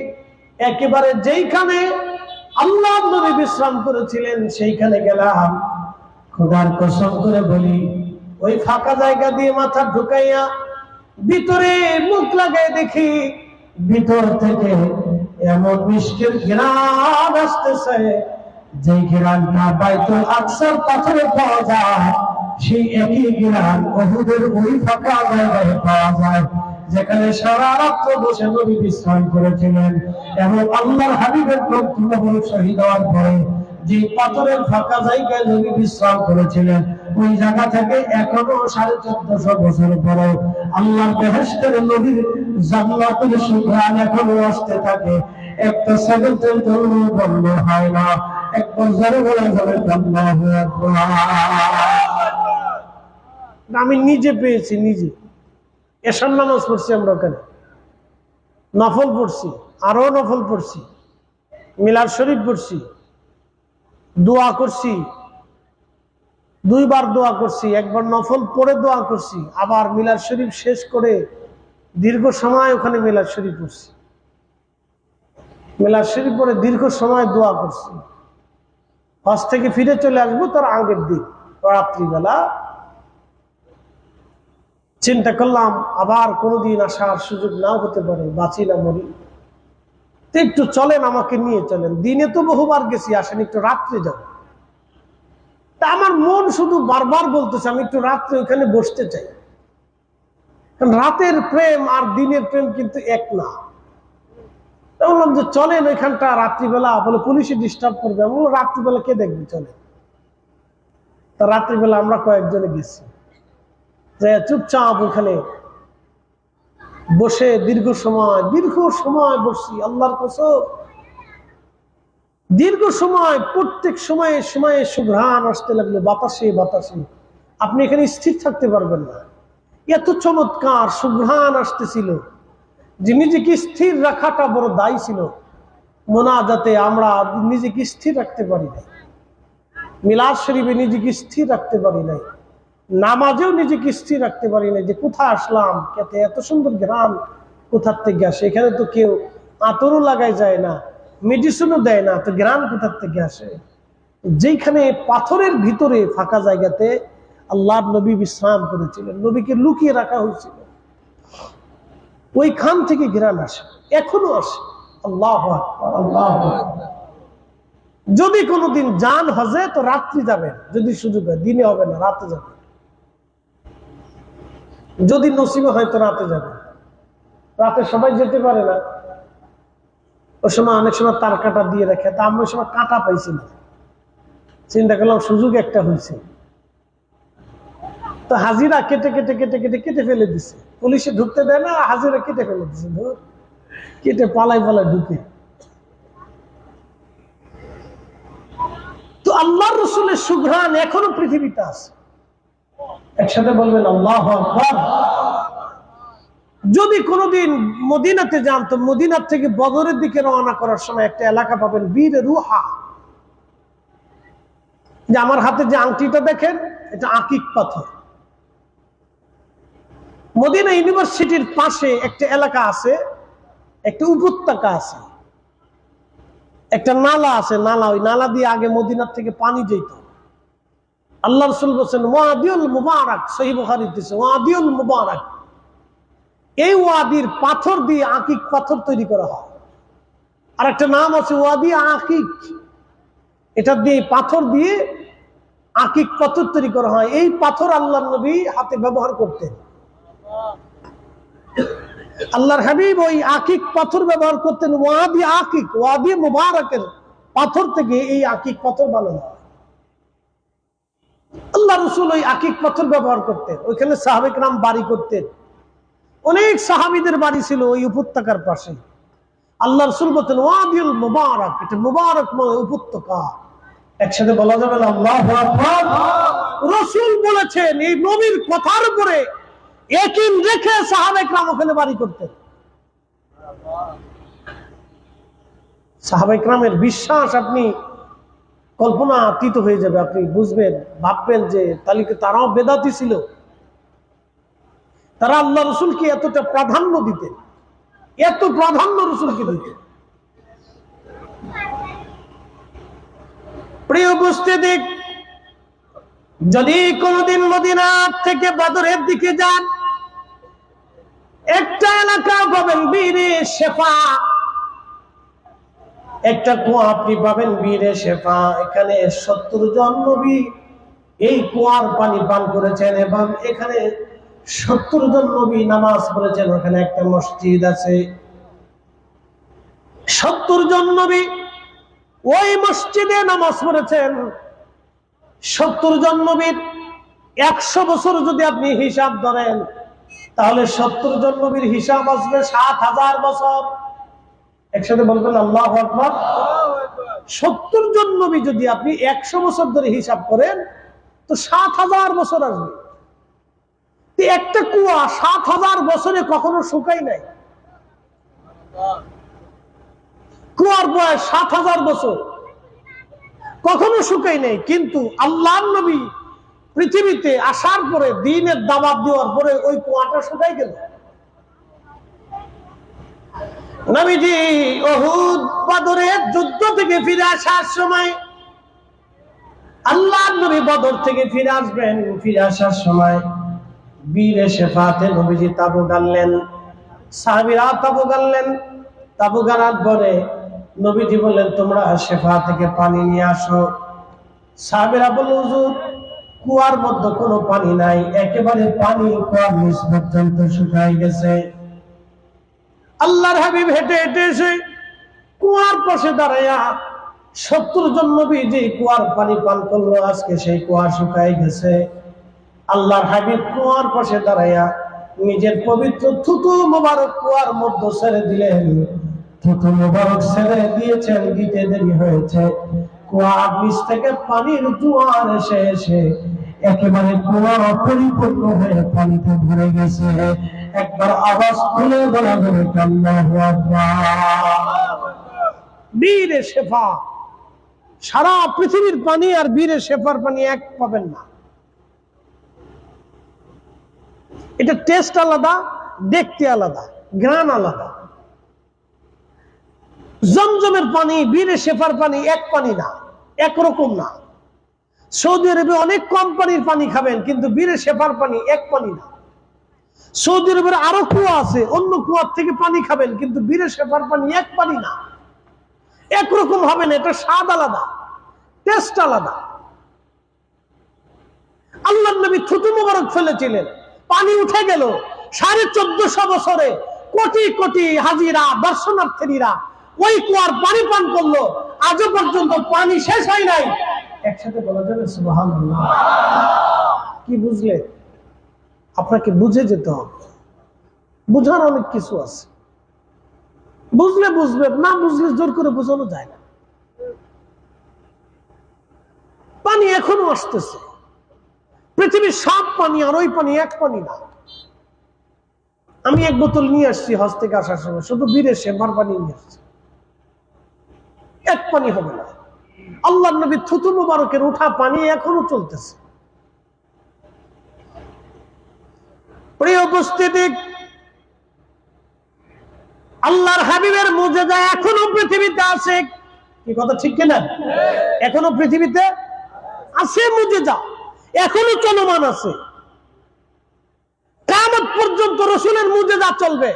একেবারে যেইখানে আল্লাহ নবী বিশ্রাম করেছিলেন সেইখানে গেলাম। খোদার কসম করে বলি, ওই ফাঁকা জায়গা দিয়ে মাথা ঢুকাইয়া ভিতরে মুখ লাগাই দেখি, ভিতর থেকে এমন মিষ্টির ঘ্রাণ আসতেছে, যে ঘ্রাণটা বাইতুল আকসার পাথরে পাওয়া যায়, সেই একই ঘ্রাণ উহুদের ওই ফাঁকা জায়গায় পাওয়া যায়, যেখানে সারা রাত্র বসে নবী বিশ্রাম করেছিলেন। এবং আল্লাহর হাবিবের বক্তব্য শহীদ হওয়ার পরে যে পাথরের ফাঁকা জায়গায় নবী বিশ্রাম করেছিলেন, ওই জায়গা থেকে এখনো 1450 বছর পরে আল্লাহর বেহেশতের নবীর জান্নাতের সুঘ্রাণ এখনো আসতে থাকে। একটা সেকেন্ডের জন্য বন্ধ হয় না। একবার জোরে বলা যাবে আল্লাহু আকবার। আমি নিজে পেয়েছি, নিজে এশার নামাজ পড়ছি, আমরা ওখানে নফল পড়ছি, আরো নফল পড়ছি, মিলাদ শরীফ পড়ছি, দোয়া করছি, 2 বার দোয়া করছি, একবার নফল পড়ে দোয়া করছি, আবার মিলাদ শরীফ শেষ করে দীর্ঘ সময় ওখানে মিলাদ শরীফ পড়ছি, মিলাদ শরীফ পড়ে দীর্ঘ সময় দোয়া করছি। হজ থেকে ফিরে চলে আসবো তার আগের দিন রাত্রিবেলা চিন্তা করলাম আবার কোনোদিন আসার সুযোগ নাও হতে পারে, বাঁচি না মরি, তো একটু চলেন, আমাকে নিয়ে চলেন। দিনে তো বহুবার গেছি, আসেন একটু রাত্রে যাব। তা আমার মন শুধু বারবার বলতেছে আমি একটু রাত্রে ওখানে বসতে চাই, কারণ রাতের প্রেম আর দিনের প্রেম কিন্তু এক না। বললাম যে চলেন ওইখানটা রাত্রিবেলা, বলে পুলিশে ডিস্টার্ব করবে। আমি বললাম রাত্রিবেলা কে দেখবে, চলে। তা রাত্রিবেলা আমরা কয়েকজনে গেছি, যে চুপচাপ ওখানে বসে দীর্ঘ সময় বসছি। আল্লাহর কসম, দীর্ঘ সময়, প্রত্যেক সময়ে সময়ে সুঘ্রাণ আসতে লাগলো, বাতাসে বাতাসে। আপনি এখানে স্থির থাকতে পারবেন না, এত চমৎকার সুঘ্রাণ আসতেছিল যে নিজেকে স্থির রাখাটা বড় দায়ী ছিল। মোনাজাতে আমরা নিজেকে স্থির রাখতে পারি নাই, মিলাদ শরীফে নিজেকে স্থির রাখতে পারি নাই, নামাজেও নিজেকে স্থির রাখতে পারি নাই যে কোথায় আসলাম, এত সুন্দর ঘ্রাণ কোথার থেকে আসে। এখানে তো কেউ আতরও লাগাই যায় না, মেডিসিনও দেয় না, তো ঘ্রাণ কোথার থেকে আসে? যেখানে পাথরের ভিতরে ফাঁকা জায়গাতে আল্লাহর নবী বিশ্রাম করেছিলেন, নবীকে লুকিয়ে রাখা হয়েছিল, ওইখান থেকে ঘ্রাণ আসে, এখনো আসে। আল্লাহু আকবার, আল্লাহু আকবার। যদি কোনোদিন যান হজে তো রাত্রি যাবেন, যদি সুযোগ হয়, দিনে হবে না, রাতে যাবেন। যদি নসিবে হয় তো রাতে যাবেন। রাতে সবাই যেতে পারে না, ওই সময় অনেক সময় তার কাটা দিয়ে রাখে, তা আমরা ওই সময় কাটা পাইছি না। চিন্তা করলাম সুযোগ একটা হয়েছে, তো হাজিরা কেটে ফেলে দিছে। পুলিশে ঢুকতে দেয় না, হাজিরা কেটে ফেলে দিছে, কেটে পালাই ঢুকে। তো আল্লাহর রাসূলের সুঘ্রাণ এখনো পৃথিবীতে আছে। একসাথে বলবেন আল্লাহু আকবার। যদি কোনোদিন মদিনাতে যান তো মদিনার থেকে বদরের দিকে রওনা করার সময় একটা এলাকা পাবেন বীর রুহা। যে আমার হাতে যে আংটিটা দেখেন, এটা আকিক পাথর। মদিনা ইউনিভার্সিটির পাশে একটা এলাকা আছে, একটা উপত্যকা আছে, একটা নালা আছে, নালা, ওই নালা দিয়ে আগে মদিনার থেকে পানি যেত। আল্লাহ রাসূল বলেছেন ওয়াদিউল মুবারাক, সহিহ বুখারীতে আছে ওয়াদিউল মুবারাক। এই ওয়াদির পাথর দিয়ে আকিক পাথর তৈরি করা হয়। আর একটা নাম আছে ওয়াদি আকিক, এটা দিয়ে পাথর দিয়ে আকিক পাথর তৈরি করা হয়। এই পাথর আল্লাহর নবী হাতে ব্যবহার করতেন। আল্লাহর হাবিব ওই আকিক পাথর ব্যবহার করতেন। ওয়াদি আকিক, ওয়াদি মুবারাকের পাথর থেকে এই আকিক পাথর বানানো হয়। আল্লাহ রাসূল ওই আকিক পাথর ব্যবহার করতেন। ওইখানে সাহাবে কেরাম বাড়ি করতেন। অনেক সাহাবীদের বাড়ি ছিল ওই উপত্যকার পাশে। আল্লাহ রাসূল বলতেন ওয়াদিউল মুবারাক, এটা মুবারক মানে উপত্যকা। একসাথে বলা যাবে না আল্লাহু আকবার। রাসূল বলেছেন, এই নবীর কথার উপরে ইয়াকিন রেখে সাহাবে কেরাম ওখানে বাড়ি করতেন। সাহাবে কেরামের বিশ্বাস আপনি কল্পনা অতীত হয়ে যাবে। আপনি বুঝবেন, ভাববেন যে তাহলে তারাও বেদাতি ছিল। তারা আল্লাহ রাসূলকে এতটা প্রাধান্য দিতেন, এত প্রাধান্য রাসূলকে দিতেন। প্রিয় উপস্থিতি, যদি কোনদিন মদিনা থেকে বদরের দিকে যান, একটা এলাকা পাবেন বীরে শেফা, একটা কুয়া আপনি পাবেন বীরে শেফা। এখানে 70 জন নবী এই কুয়ার পানি পান করেছেন এবং এখানে 70 জন নবী নামাজ পড়েছেন। ওখানে একটা মসজিদ আছে। 70 জন নবী ওই মসজিদে নামাজ পড়েছেন। 70 জন নবীর 100 বছর যদি আপনি হিসাব ধরেন, তাহলে 70 জন নবীর হিসাব আসবে 7000 বছর। একসাথে বলবেন আল্লাহু আকবার। 70 জন নবী যদি আপনি 100 বছর ধরে হিসাব করেন, তো 7000 বছর আসবে। একটা কুয়া 7000 বছরে কখনো শুকায় নাই। কুয়ার বয়স 7000 বছর, কখনো শুকায় নাই। কিন্তু আল্লাহর নবী পৃথিবীতে আসার পরে, দ্বীনের দাওয়াত দেওয়ার পরে ওই কুয়াটা শুকাই গেল। নবীজি উহুদ বদরের যুদ্ধ থেকে ফিরে আসার সময়, আল্লাহর নবী বদর থেকে ফিরে আসবেন, ফিরে আসার সময় বীরে শেফাতে নবীজি তাবু গাড়লেন। সাহাবীরা তাবু গাড়লেন। তাবু গাড়ার পরে নবীজি বললেন তোমরা শেফা থেকে পানি নিয়ে আসো। সাহাবীরা বলল হুজুর, কুয়ার মধ্যে কোনো পানি নাই, একেবারে পানি কুয়ার নিচ পর্যন্ত শুকাই গেছে। আল্লাহর হাবিব হেঁটে হেঁটে এসে কুয়ার পাশে দাঁড়াইয়া 70 জন নবী যে কুয়ার পানি পান করলো, আজকে সেই কুয়া শুকাই গেছে। আল্লাহর হাবিব কুয়ার পাশে দাঁড়াইয়া নিজের পবিত্র থুতু মোবারক কুয়ার মধ্যে ছেড়ে দিলেন। থুতু মোবারক ছেড়ে দিয়েছেন, দিতে দেরি হয়েছে। কুয়ার নিচ থেকে পানির জোয়ার এসে এসে একেবারে কুয়া পরিপূর্ণ হয়ে পানিতে ভরে গেছে। একবার আওয়াজ তুলে বলা যাবে আল্লাহু আকবার। বীরে শেফা, সারা পৃথিবীর পানি আর বীরে শেফার পানি এক পাবেন না। এটা টেস্ট আলাদা, দেখতে আলাদা, ঘ্রাণ আলাদা। জমজমের পানি, বীরে শেফার পানি এক পানি না, একরকম না। সৌদি আরবে অনেক কোম্পানির পানি খাবেন, কিন্তু বীরে শেফার পানি এক পানি না। সৌদি আরবের আরো কুয়া আছে, অন্য কুয়ার থেকে পানি খাবেন, কিন্তু বীরে শেফার পানি এক পানি না, একরকম হবে না। এটা স্বাদ আলাদা, টেস্ট আলাদা। আল্লাহর নবী থুতু মোবারক ফেলেছিলেন, পানি উঠে গেল। 1450 বছরে কোটি কোটি হাজিরা, দর্শনার্থীরা ওই কুয়ার পানি পান করলো, আজও পর্যন্ত পানি শেষ হয় নাই। একসাথে বলা যাবে সুবহানাল্লাহ। কি বুঝলে? আপনাকে বুঝে যেতে হবে। বুঝার অনেক কিছু আছে, বুঝলে বুঝবেন, না বুঝলে জোর করে বোঝানো যায় না। পানি এখনো আসতেছে, পৃথিবীর সব পানি আর ওই পানি এক পানি না। আমি এক বোতল নিয়ে আসছি হজ থেকে আসার সময়, শুধু বীরে শেফার পানি নিয়ে আসছি, এক পানি হবে না। আল্লাহর নবী থুতু মুবারকের উঠা পানি এখনো চলতেছে। প্রিয় উপস্থিতি, আল্লাহর হাবিবের মুজিজা এখনো পৃথিবীতে আছে, কি কথা ঠিক কিনা? এখনো পৃথিবীতে আছে মুজিজা, এখনো চলমান আছে। কিয়ামত পর্যন্ত রাসূলের মুজিজা চলবে।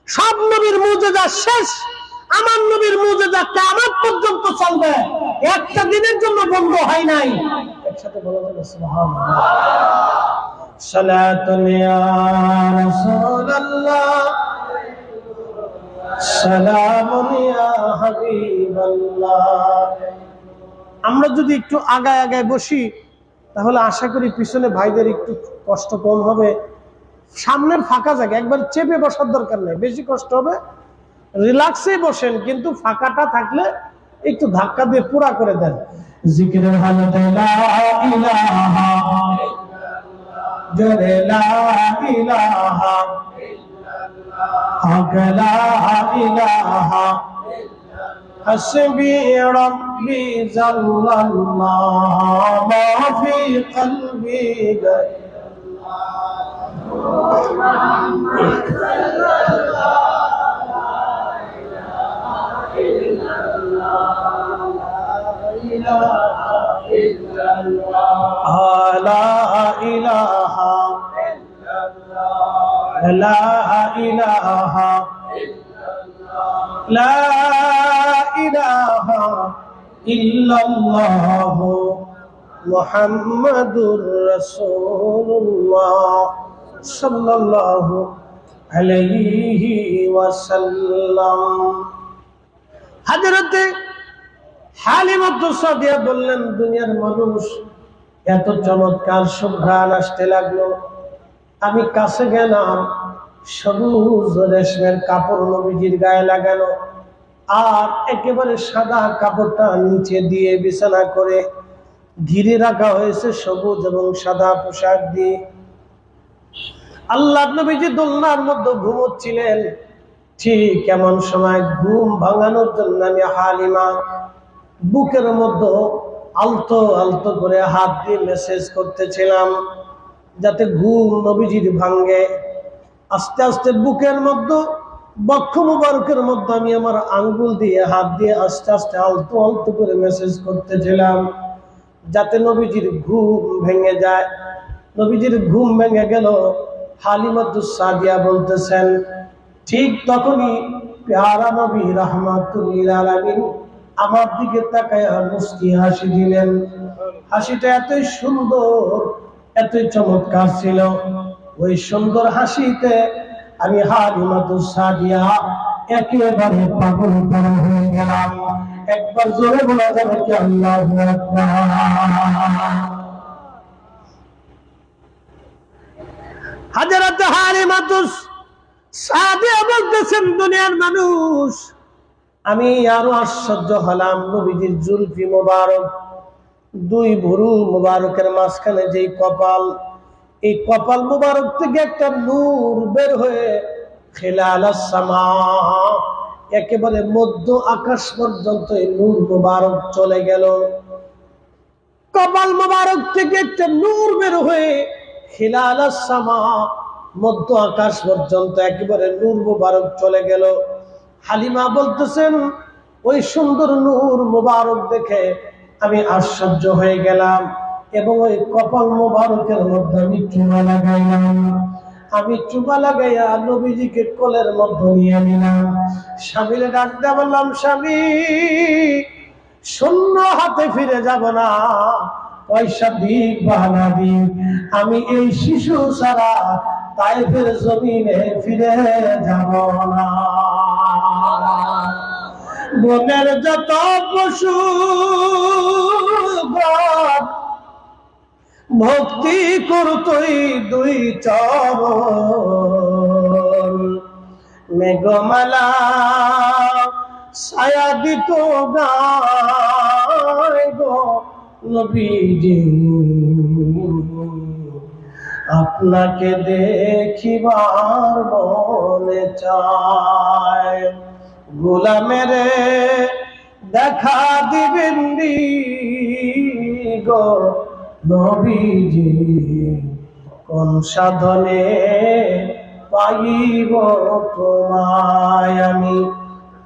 সব নবীর মুজিজা শেষ, আমার নবীর মুজিজা কিয়ামত পর্যন্ত চলবে, একটা দিনের জন্য বন্ধ হয় নাই। একসাথে বলা যাবে সুবহানাল্লাহ। সালাতুন ইয়া রাসূলুল্লাহ, সালামুন ইয়া হাবিবাল্লাহ। আমরা যদি একটু আগায় আগায় বসি তাহলে আশা করি পিছনে ভাইদের একটু কষ্ট কম হবে। সামনের ফাঁকা জায়গা, একবার চেপে বসার দরকার নেই, বেশি কষ্ট হবে, রিল্যাক্সে বসেন, কিন্তু ফাঁকাটা থাকলে একটু ধাক্কা দিয়ে পুরা করে দেন। জিকিরের হালতে লা ইলাহা জোরে লা ইলাহা হক লা ইলাহা হাসবি রাব্বি জাল্লাল্লাহ মা ফি কলবি মুহাম্মাদুর রাসূলুল্লাহ সাল্লাল্লাহু আলাইহি ওয়াসাল্লাম। হযরতে হালিমা সাদিয়া বললেন, দুনিয়ার মানুষ এত চমৎকার সুঘ্রাণ আসতে লাগলো, আমি কাছে গেলাম, সবুজ রেশমের কাপড় নবীজির গায়ে লাগানো, আর একেবারে সাদা কাপড়টা নিচে দিয়ে বিছানা করে ঘিরে রাখা হয়েছে সবুজ এবং সাদা পোশাক দিয়ে। আল্লাহ নবীজি দোলনার মধ্যে ঘুমোচ্ছিলেন। ঠিক এমন সময় ঘুম ভাঙানোর জন্য আমি হালিমা বুকের মধ্যে আলতো আলতো করে হাত দিয়ে মেসেজ করতেছিলাম যাতে ঘুম নবীজির ভাঙ্গে। আস্তে আস্তে বুকের মধ্যে, বক্ষ মুবারকের মধ্যে আমি আমার আঙ্গুল দিয়ে হাত দিয়ে আস্তে আস্তে আলতো আলতো করে মেসেজ করতেছিলাম যাতে নবীজির ঘুম ভেঙে যায়। নবীজির ঘুম ভেঙে গেল। হালিমাতুস সাদিয়া বলতেছেন, ঠিক তখনই প্যারা নবী রাহমাতুল লিল আলামিন আমার দিকে তাকায় মুস্কি হাসি দিলেন। হাসিটা এতই সুন্দর, এতই চমৎকার ছিল। ওই সুন্দর হাসিতে আমি হালিমাতুস সাদিয়া একেবারে পাগল করা হয়ে গেলাম। একবার জোরে বলা যাবে কি আল্লাহু আকবার। হযরত হালিমাতুস সাদিয়া বলতেছেন, দুনিয়ার মানুষ, আমি আরো আশ্চর্য হলাম। নবীজির জুলফি মোবারক, দুই ভুরু মোবারকের মাঝখানে যেই কপাল, এই কপাল মোবারক থেকে একটা নূর বের হয়ে খিলালাস সামা, একেবারে মধ্য আকাশ পর্যন্ত এই নূর মোবারক চলে গেল। কপাল মোবারক থেকে একটা নূর বের হয়ে খিলালাস সামা, মধ্য আকাশ পর্যন্ত একেবারে নূর মোবারক চলে গেল। হালিমা বলতেছেন, ওই সুন্দর নূর মোবারক দেখে আমি আশ্চর্য হয়ে গেলাম এবং ওই কপাল মোবারকের মধ্যে আমি চুমা লাগাইলাম। আমি চুমা লাগাইয়া নবীজিকে কোলের মধ্যে নিয়ে নিলাম। স্বামীরে ডাক দিয়ে বললাম, স্বামী, শূন্য হাতে ফিরে যাব না, পয়সা দিক বাহানা দিক, আমি এই শিশু ছাড়া তায়েফের জমিনে ফিরে যাব না। বনের যত পশু ভক্তি করতই দুই চরণ, মেঘমালা ছায়া দিত গায় গো নবীজি, আপনাকে দেখিবার মনে চায়। গোলামের দেখা দিবেন গো নবীজি, কোন সাধনে পাইব তোমায় আমি,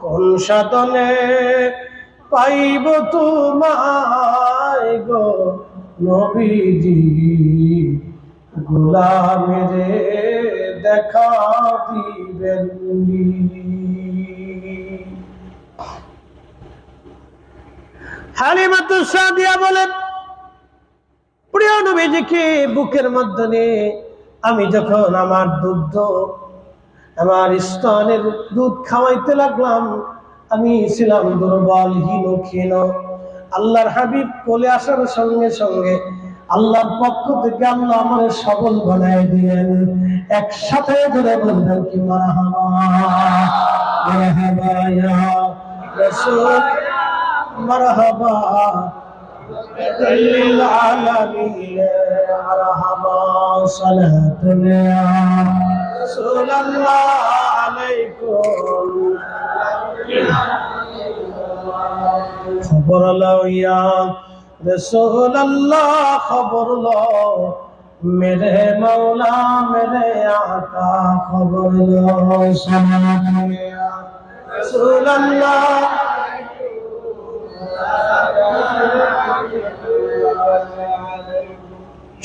কোন সাধনে পাইব তোমায় গো নবীজি, গোলামেরে দেখা দিবেন। হালিমাতুস সাদিয়া বলেন, প্রিয় নবীজিকে বুকের মধ্যে নিয়ে আমি যখন আমার দুধ, আমার স্তনের দুধ খাওয়াইতে লাগলাম, আমি ছিলাম দুর্বল, হীন ক্ষীণ। আল্লাহর হাবিব কোলে আসার সঙ্গে সঙ্গে আল্লাহর পক্ষ থেকে আল্লাহ আমার সবল বানায় দিলেন। একসাথে ধরে বলবেন কি মারহাবা, মারহাবা ইয়া রাসূল, মারহাবা লিল আলামিন, মারহাবা সালাতুন ইয়া রাসূলুল্লাহ আলাইকুম। খবর লও ইয়া রাসূলুল্লাহ, খবর লও মেরে মৌলা মেরে আকা, খবর লও সালাতুন ইয়া রাসূলুল্লাহ।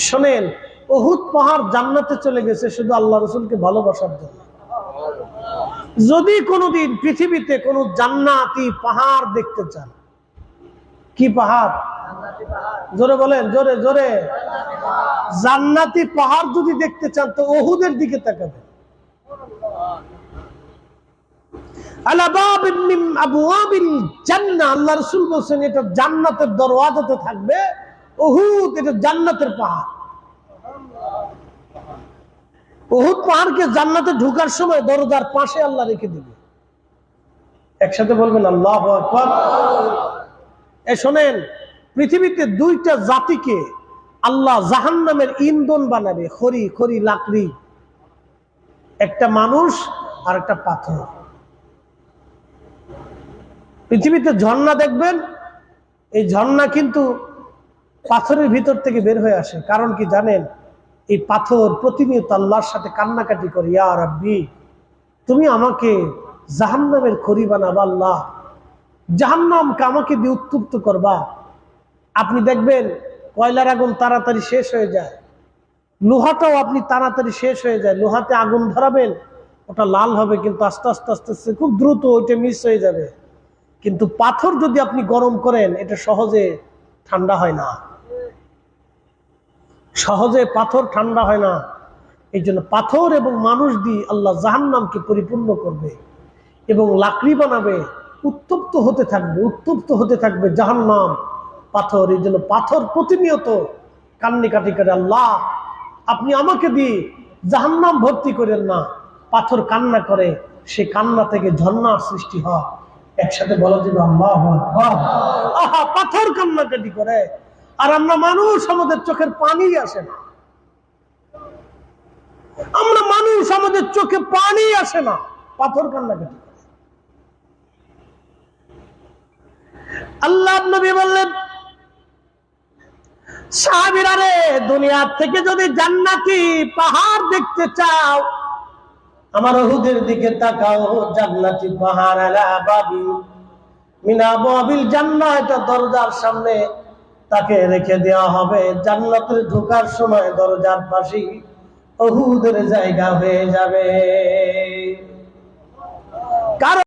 শোনেন, উহুদ পাহাড় জান্নাতে চলে গেছে শুধু আল্লাহ রাসূলকে ভালোবাসার জন্য। যদি কোনোদিন পৃথিবীতে কোন জান্নাতি পাহাড় দেখতে চান, কি পাহাড়? জোরে বলেন, জোরে জোরে। জান্নাতি পাহাড় যদি দেখতে চান তো উহুদের দিকে তাকাবেন। আলা বাবিন মিন আবওয়াবিল জান্নাহ, আল্লাহ রাসূল বলেন এটা জান্নাতের দরওয়াজাতে থাকবে। উহুদ এটা জান্নাতের পাহাড়। উহুদ পাহাড়কে জান্নাতে ঢোকার সময় দরজার পাশে আল্লাহ রেখে দিবে। একসাথে বলবেন আল্লাহু আকবার। শোনেন, পৃথিবীতে দুইটা জাতিকে আল্লাহ জাহান্নামের ইন্ধন বানাবে, খড়ি খড়ি লাকড়ি, একটা মানুষ আর একটা পাথর। পৃথিবীতে ঝর্ণা দেখবেন, এই ঝর্ণা কিন্তু পাথরের ভিতর থেকে বের হয়ে আসে। কারণ কি জানেন? এই পাথর প্রতিনিয়ত আল্লাহর সাথে কান্নাকাটি করে, ইয়া রাব্বি তুমি আমাকে জাহান্নামের খড়ি বানাবা, আল্লাহ জাহান্নামকে আমাকে দিয়ে উত্তপ্ত করবা। আপনি দেখবেন কয়লার আগুন তাড়াতাড়ি শেষ হয়ে যায়, লোহাটাও আপনি তাড়াতাড়ি শেষ হয়ে যায়। লোহাতে আগুন ধরাবেন, ওটা লাল হবে, কিন্তু আস্তে আস্তে আস্তে আস্তে খুব দ্রুত ওইটা মিস হয়ে যাবে। কিন্তু পাথর যদি আপনি গরম করেন, এটা সহজে ঠান্ডা হয় না, সহজে পাথর ঠান্ডা হয় না। এই জন্য পাথর এবং মানুষ দিয়ে আল্লাহ জাহান্নামকে পরিপূর্ণ করবে এবং লাকড়ি বানাবে, উত্তপ্ত হতে থাকবে, উত্তপ্ত হতে থাকবে জাহান্নাম পাথর। এই জন্য পাথর প্রতিনিয়ত কান্নাকাটি করে, আল্লাহ আপনি আমাকে দিয়ে জাহান্নাম ভর্তি করেন না। পাথর কান্না করে, সে কান্না থেকে ঝর্ণার সৃষ্টি হয়। একসাথে বলা যাবে আল্লাহু আকবার। আহা, পাথর কান্নাকাটি করে, আর আমরা মানুষ আমাদের চোখের পানি আসে না। আমরা মানুষ আমাদের চোখে পানি আসে না, পাথর কান্নাকাটি করে। আল্লাহ নবী বললেন, সাহাবীরা রে, দুনিয়া থেকে যদি জান্নাতি পাহাড় দেখতে চাও, আমার উহুদের দিকে তাকাও। জান্নাতি পাহাড় আলা বাবি মিন আবওয়াবিল জান্নাহ, এটা দরজার সামনে তাকে রেখে দেওয়া হবে। জান্নাতে ঢোকার সময় দরজার পাশেই উহুদের জায়গা হয়ে যাবে। কারণ